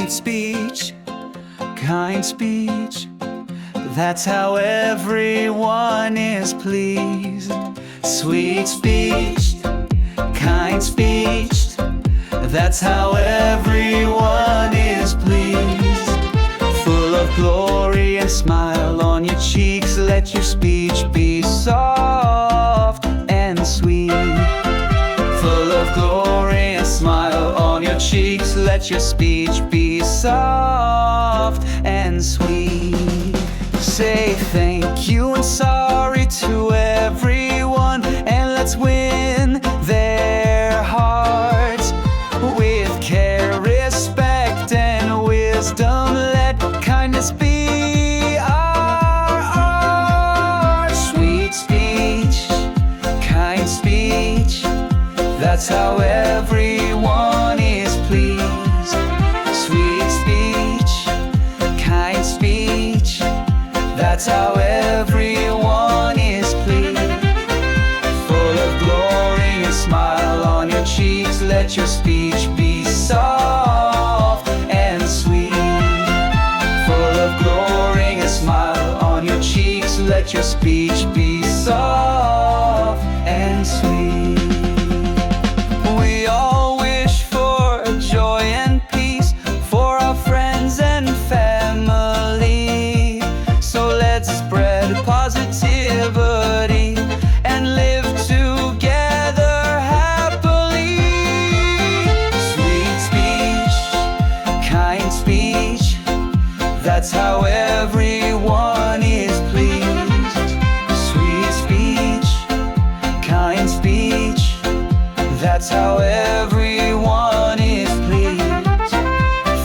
Sweet speech, kind speech, that's how everyone is pleased. Sweet speech, kind speech, that's how everyone is pleased. Full of glory and smile on your cheeks, let your speech be soft and sweet. Full of glory and smile on your cheeks, let your speech be soft and sweet. Say thank you and sorry to everyone, and let's win their hearts. With care, respect, and wisdom, let kindness be our art. Sweet speech, kind speech, that's how everyone is pleased. Sweet speech, kind speech, that's how everyone is pleased. Full of glory and smile on your cheeks, let your speech be soft and sweet. Full of glory and smile on your cheeks, let your speech be soft and sweet. We all wish for joy and peace for our friends and family. So let's spread positivity and live together happily. Sweet speech, kind speech, that's how everyone is pleased. Sweet speech, kind speech, that's how everyone is pleased.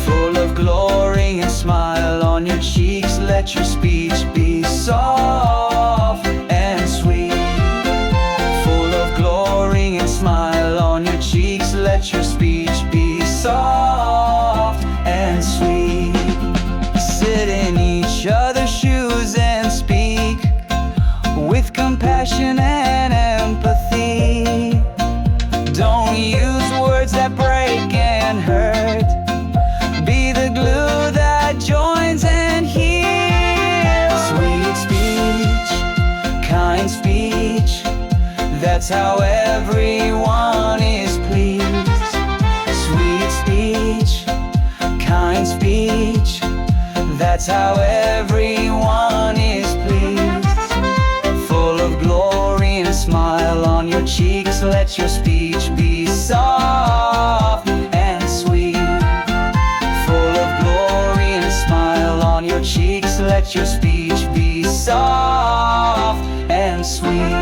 Full of glory and smile on your cheeks, let your speech be soft and sweet. Full of glory and smile on your cheeks, let your speech be soft and sweet. Sit in each other's shoes and speak with compassion and empathy. Don't use words that break and hurt. Be the glue that joins and heals. Sweet speech, kind speech, that's how everyone is pleased. Sweet speech, kind speech, that's how everyone is pleased. Full of glory and a smile on your cheeks, let your speech be soft and sweet. Full of glory and a smile on your cheeks, let your speech be soft and sweet.